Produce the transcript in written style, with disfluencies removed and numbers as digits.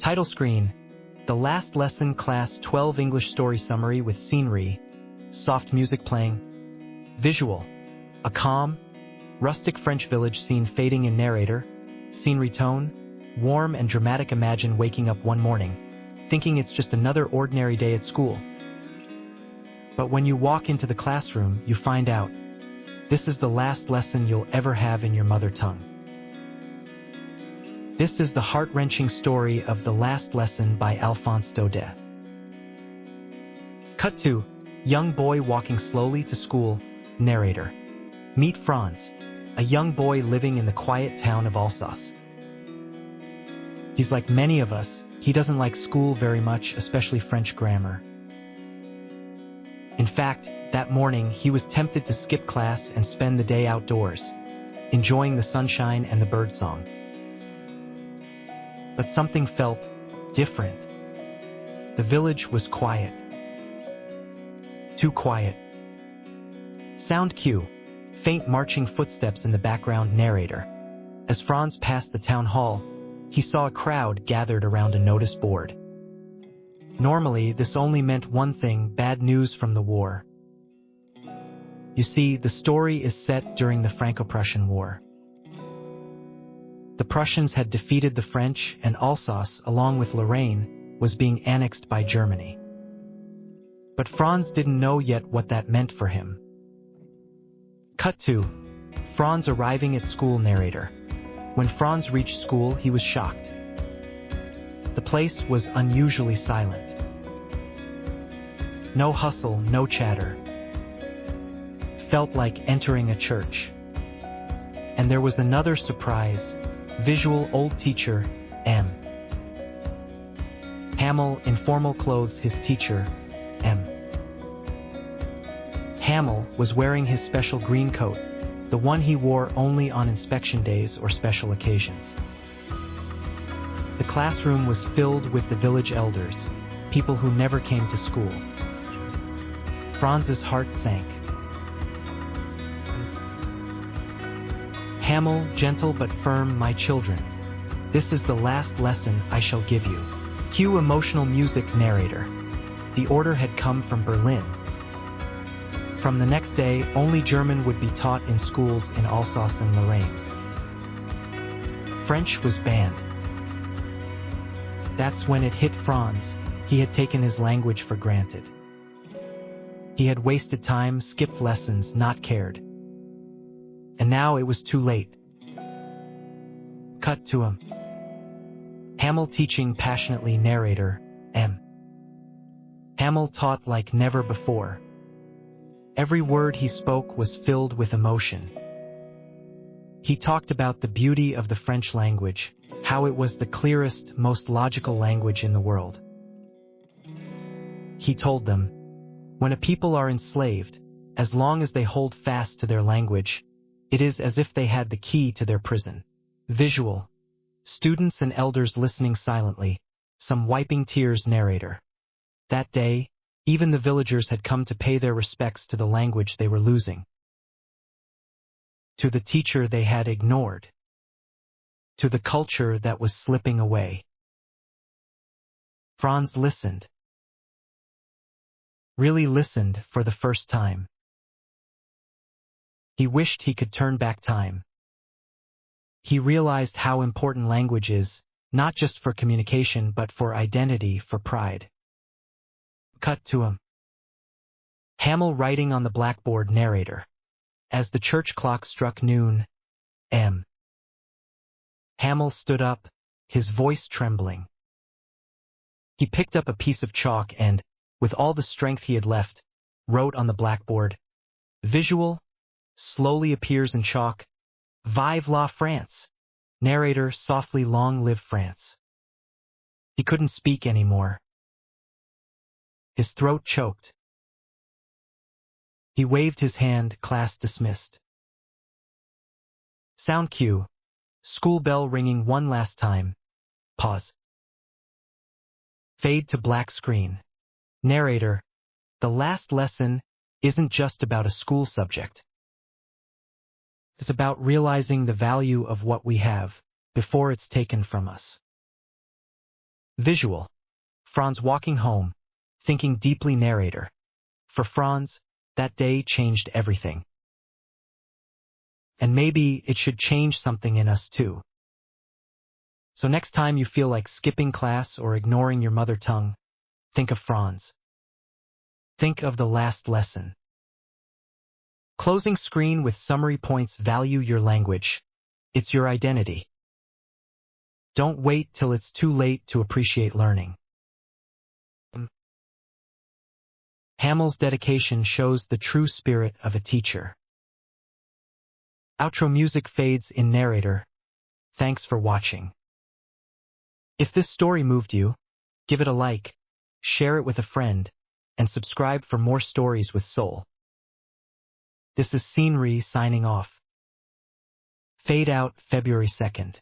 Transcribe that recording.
Title screen: The Last Lesson Class 12 English Story Summary with scenery, soft music playing. Visual: a calm, rustic French village scene fading in narrator. Scenery tone: warm and dramatic. Imagine waking up one morning, thinking it's just another ordinary day at school. But when you walk into the classroom, you find out this is the last lesson you'll ever have in your mother tongue. This is the heart-wrenching story of The Last Lesson by Alphonse Daudet. Cut to young boy walking slowly to school. Narrator: meet Franz, a young boy living in the quiet town of Alsace. He's like many of us, he doesn't like school very much, especially French grammar. In fact, that morning he was tempted to skip class and spend the day outdoors, enjoying the sunshine and the birdsong. But something felt different. The village was quiet. Too quiet. Sound cue: faint marching footsteps in the background. Narrator: as Franz passed the town hall, he saw a crowd gathered around a notice board. Normally, this only meant one thing: bad news from the war. You see, the story is set during the Franco-Prussian War. The Prussians had defeated the French, and Alsace, along with Lorraine, was being annexed by Germany. But Franz didn't know yet what that meant for him. Cut to Franz arriving at school. Narrator: when Franz reached school, he was shocked. The place was unusually silent. No hustle, no chatter. Felt like entering a church. And there was another surprise: visual. Old teacher, M. Hamel, in formal clothes. His teacher, M. Hamel, was wearing his special green coat, the one he wore only on inspection days or special occasions. The classroom was filled with the village elders, people who never came to school. Franz's heart sank. Hamel, gentle but firm: my children, this is the last lesson I shall give you. Cue emotional music. Narrator: the order had come from Berlin. From the next day, only German would be taught in schools in Alsace and Lorraine. French was banned. That's when it hit Franz. He had taken his language for granted. He had wasted time, skipped lessons, not cared. And now it was too late. Cut to him. Hamel teaching passionately. Narrator: M. Hamel taught like never before. Every word he spoke was filled with emotion. He talked about the beauty of the French language, how it was the clearest, most logical language in the world. He told them, when a people are enslaved, as long as they hold fast to their language, it is as if they had the key to their prison. Visual: students and elders listening silently, some wiping tears. Narrator: that day, even the villagers had come to pay their respects to the language they were losing, to the teacher they had ignored, to the culture that was slipping away. Franz listened. Really listened for the first time. He wished he could turn back time. He realized how important language is, not just for communication but for identity, for pride. Cut to him. Hamel writing on the blackboard. Narrator: as the church clock struck noon, M. Hamel stood up, his voice trembling. He picked up a piece of chalk and, with all the strength he had left, wrote on the blackboard. Visual: slowly appears in chalk: Vive la France! Narrator: softly, long live France! He couldn't speak anymore. His throat choked. He waved his hand. Class dismissed. Sound cue: school bell ringing one last time. Pause. Fade to black screen. Narrator: the last lesson isn't just about a school subject. It's about realizing the value of what we have before it's taken from us. Visual. Franz walking home, thinking deeply narrator. For Franz, that day changed everything. And maybe it should change something in us too. So next time you feel like skipping class or ignoring your mother tongue, think of Franz. Think of the last lesson. Closing screen with summary points. Value your language. It's your identity. Don't wait till it's too late to appreciate learning. Hamel's dedication shows the true spirit of a teacher. Outro music fades in narrator. Thanks for watching. If this story moved you, give it a like, share it with a friend, and subscribe for more stories with soul. This is Scenery signing off. Fade out February 2nd.